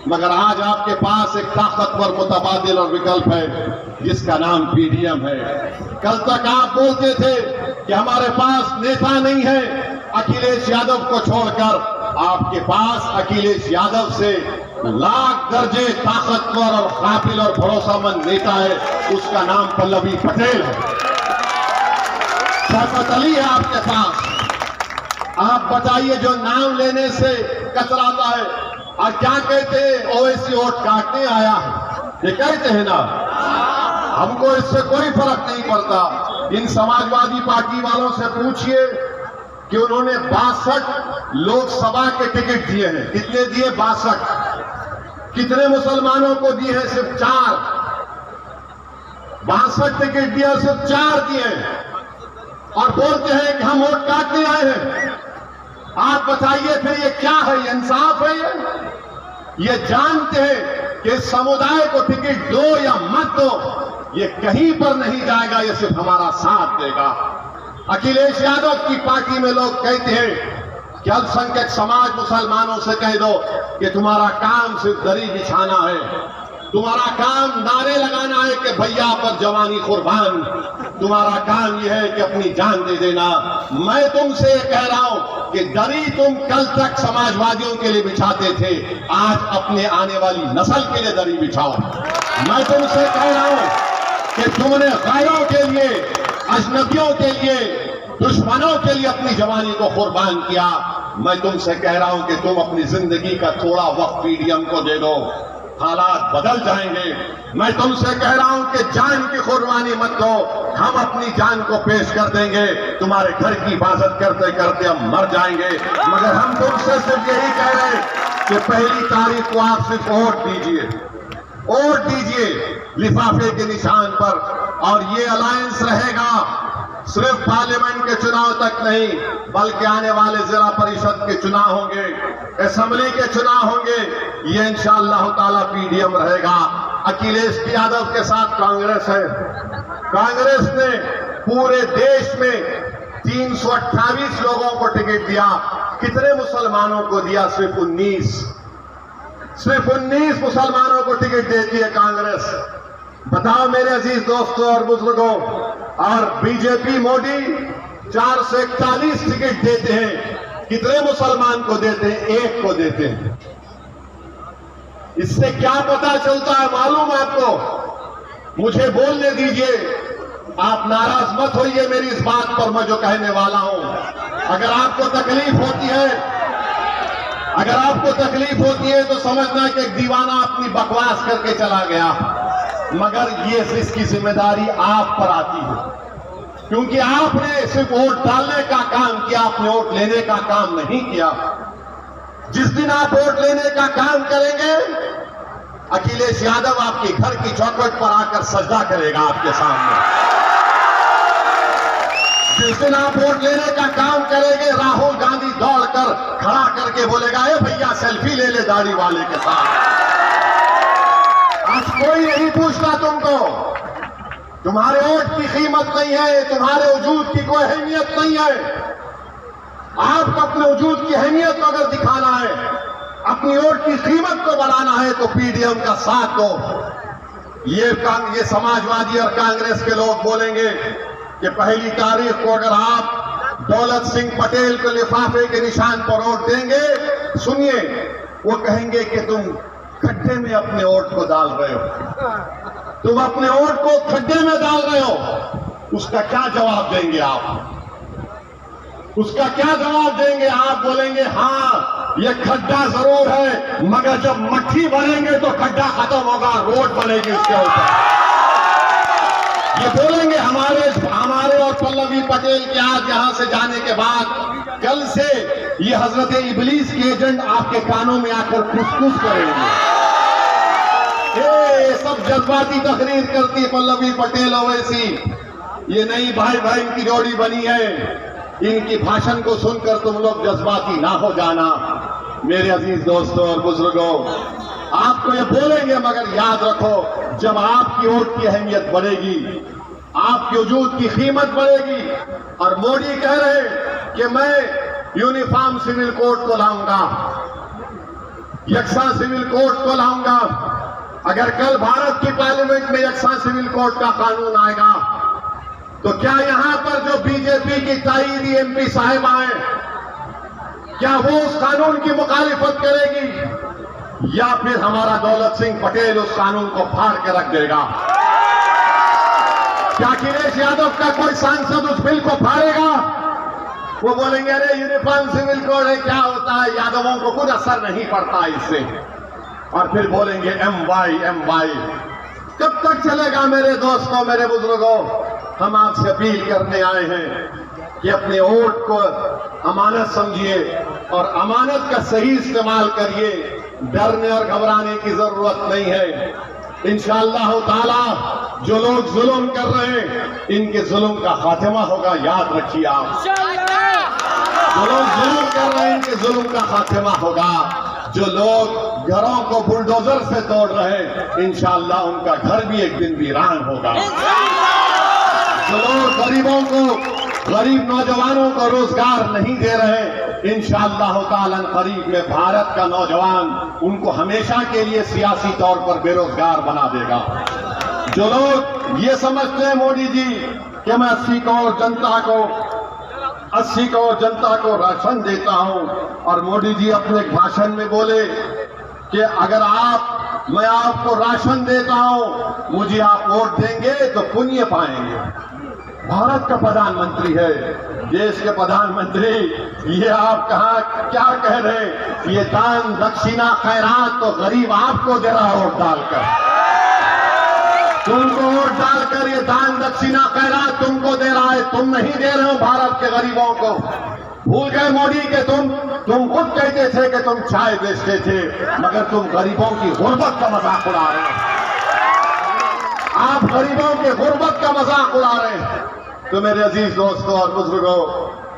मगर आज आपके पास एक ताकतवर मुतबादिल और विकल्प है जिसका नाम पीडीएम है। कल तक आप बोलते थे कि हमारे पास नेता नहीं है, अखिलेश यादव को छोड़कर आपके पास अखिलेश यादव से लाख दर्जे ताकतवर और काबिल और भरोसामंद नेता है, उसका नाम पल्लवी पटेल है। शौकत अली है आपके पास। आप बताइए, जो नाम लेने से कतराता है और क्या कहते हैं, ओवैसी वोट काटने आया है, ये कहते हैं ना। हमको इससे कोई फर्क नहीं पड़ता। इन समाजवादी पार्टी वालों से पूछिए कि उन्होंने 62 लोकसभा के टिकट दिए हैं। कितने दिए? 62। कितने मुसलमानों को दिए हैं? सिर्फ 4। 62 टिकट दिया, सिर्फ 4 दिए, और बोलते हैं कि हम वोट काटने आए हैं। आप बताइए फिर ये क्या है? ये इंसाफ है? ये जानते हैं कि समुदाय को टिकट दो या मत दो, ये कहीं पर नहीं जाएगा, ये सिर्फ हमारा साथ देगा। अखिलेश यादव की पार्टी में लोग कहते हैं कि अल्पसंख्यक समाज मुसलमानों से कह दो कि तुम्हारा काम सिर्फ दरी बिछाना है, तुम्हारा काम नारे लगाना है कि भैया पर जवानी कुर्बान, तुम्हारा काम यह है कि अपनी जान दे देना। मैं तुमसे कह रहा हूं कि दरी तुम कल तक समाजवादियों के लिए बिछाते थे, आज अपने आने वाली नस्ल के लिए दरी बिछाओ। मैं तुमसे कह रहा हूं कि तुमने गैरों के लिए, अजनबियों के लिए, दुश्मनों के लिए अपनी जवानी को कुर्बान किया। मैं तुमसे कह रहा हूं कि तुम अपनी जिंदगी का थोड़ा वक्त पीडीएम को दे दो, हालात बदल जाएंगे। मैं तुमसे कह रहा हूं कि जान की कुर्बानी मत दो, हम अपनी जान को पेश कर देंगे, तुम्हारे घर की हिफाजत करते करते हम मर जाएंगे। मगर हम तुमसे सिर्फ यही कह रहे हैं कि 1 तारीख को आप सिर्फ वोट दीजिए, वोट दीजिए लिफाफे के निशान पर। और ये अलायंस रहेगा सिर्फ पार्लियामेंट के चुनाव तक नहीं, बल्कि आने वाले जिला परिषद के चुनाव होंगे, असेंबली के चुनाव होंगे, ये इंशाअल्लाह ताला पीडीएम रहेगा। अखिलेश यादव के साथ कांग्रेस है। कांग्रेस ने पूरे देश में 328 लोगों को टिकट दिया। कितने मुसलमानों को दिया? सिर्फ 19। सिर्फ 19 मुसलमानों को टिकट देती है कांग्रेस। बताओ मेरे अजीज दोस्तों और बुजुर्गों, और बीजेपी मोदी 441 टिकट देते हैं। कितने मुसलमान को देते हैं? 1 को देते हैं। इससे क्या पता चलता है मालूम आपको? मुझे बोलने दीजिए, आप नाराज मत होइए मेरी इस बात पर, मैं जो कहने वाला हूं। अगर आपको तकलीफ होती है, अगर आपको तकलीफ होती है तो समझना कि एक दीवाना अपनी बकवास करके चला गया, मगर ये इसकी जिम्मेदारी आप पर आती है, क्योंकि आपने सिर्फ वोट डालने का काम किया, आपने वोट लेने का काम नहीं किया। जिस दिन आप वोट लेने का काम करेंगे, अखिलेश यादव आपके घर की चौखट पर आकर सजदा करेगा आपके सामने। जिस दिन आप वोट लेने का काम करेंगे, राहुल गांधी दौड़कर खड़ा करके बोलेगा, ए भैया सेल्फी ले ले दाढ़ी वाले के साथ। आज कोई नहीं पूछता तुमको, तुम्हारे वोट की कीमत नहीं है, तुम्हारे वजूद की कोई अहमियत नहीं है। आपको अपने वजूद की अहमियत को अगर दिखाना है, अपनी वोट की कीमत को बढ़ाना है, तो पीडीएम का साथ दो। ये समाजवादी और कांग्रेस के लोग बोलेंगे कि 1 तारीख को अगर आप दौलत सिंह पटेल को लिफाफे के निशान पर वोट देंगे, सुनिए, वो कहेंगे कि तुम खड्डे में अपने वोट को डाल रहे हो, तुम अपने वोट को खड्डे में डाल रहे हो। उसका क्या जवाब देंगे आप? उसका क्या जवाब देंगे? आप बोलेंगे हाँ ये खड्डा जरूर है, मगर जब मट्टी भरेंगे तो खड्डा खत्म होगा, रोड बनेगी उसके ऊपर। ये बोलेंगे हमारे और पल्लवी पटेल के आज यहां से जाने के बाद कल से ये हजरत इबलीस के एजेंट आपके कानों में आकर खुसखुस करेंगे। ये सब जज्बाती तकरीर करती है पल्लवी पटेल ओवैसी। ये नई भाई बहन की जोड़ी बनी है। इनकी भाषण को सुनकर तुम लोग जज्बाती ना हो जाना। मेरे अजीज दोस्तों और बुजुर्गों, आपको ये बोलेंगे, मगर याद रखो, जब आपकी वोट की अहमियत बढ़ेगी, आपके वजूद की कीमत बढ़ेगी। और मोदी कह रहे हैं कि मैं यूनिफॉर्म सिविल कोड को लाऊंगा। यकसा सिविल कोड को लाऊंगा। अगर कल भारत की पार्लियामेंट में यकसा सिविल कोड का कानून आएगा तो क्या यहां पर जो बीजेपी की ताईदी एमपी साहिबा हैं, क्या वो उस कानून की मुखालिफत करेगी या फिर हमारा दौलत सिंह पटेल उस कानून को फाड़ के रख देगा? क्या अखिलेश यादव का कोई सांसद उस बिल को फाड़ेगा? वो बोलेंगे अरे यूनिफॉर्म सिविल कोड है, क्या होता है, यादवों को कुछ असर नहीं पड़ता इससे, और फिर बोलेंगे एम वाई। कब तक चलेगा मेरे दोस्तों, मेरे बुजुर्गों? हम आपसे अपील करने आए हैं कि अपने वोट को अमानत समझिए और अमानत का सही इस्तेमाल करिए। डरने और घबराने की जरूरत नहीं है। इंशाअल्लाह ताला जो लोग जुल्म कर रहे हैं इनके जुल्म का खात्मा होगा, याद रखिए आप। जो लोग जुल्म कर रहे हैं इनके जुल्म का खात्मा होगा। जो लोग घरों को बुलडोजर से तोड़ रहे हैं इंशाअल्लाह उनका घर भी एक दिन वीरान होगा। जो लोग गरीबों को, गरीब नौजवानों को रोजगार नहीं दे रहे इंशाअल्लाह ताला करीब में भारत का नौजवान उनको हमेशा के लिए सियासी तौर पर बेरोजगार बना देगा। जो लोग ये समझते हैं मोदी जी कि मैं 80 करोड़ जनता को राशन देता हूं, और मोदी जी अपने भाषण में बोले कि अगर मैं आपको राशन देता हूं, मुझे आप वोट देंगे तो पुण्य पाएंगे। भारत का प्रधानमंत्री है, देश के प्रधानमंत्री, ये आप क्या कह रहे हैं? ये दान दक्षिणा खैरात तो गरीब आपको दे रहा है वोट डालकर। तुमको वोट डालकर ये दान दक्षिणा खैरात तुमको दे रहा है, तुम नहीं दे रहे हो भारत के गरीबों को। भूल गए मोदी के तुम खुद कहते थे कि तुम चाय बेचते थे, मगर तुम गरीबों की गुर्बत का मजाक उड़ा रहे हो। आप गरीबों के गुर्बत का मजाक उड़ा रहे हैं। तो मेरे अजीज दोस्तों और बुजुर्गों,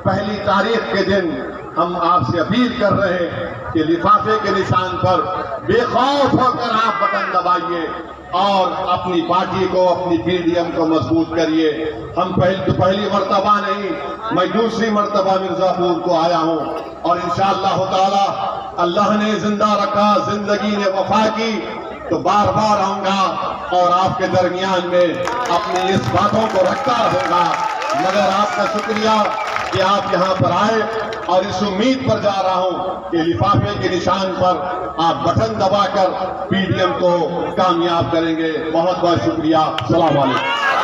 पहली तारीख के दिन हम आपसे अपील कर रहे हैं कि लिफाफे के निशान पर बेखौफ होकर आप बटन दबाइए और अपनी पार्टी को, अपनी पीडीएम को मजबूत करिए। हम पहली मर्तबा नहीं, मैं दूसरी मर्तबा मिर्जापुर को आया हूं और इंशाअल्लाह ताला अल्लाह ने जिंदा रखा, जिंदगी ने वफा की तो बार बार आऊंगा और आपके दरमियान में अपनी इस बातों को रखता रहूंगा। मगर आपका शुक्रिया कि आप यहाँ पर आए और इस उम्मीद पर जा रहा हूं कि लिफाफे के निशान पर आप बटन दबाकर पीडीएम को कामयाब करेंगे। बहुत बहुत शुक्रिया। सलाम वालेकुम।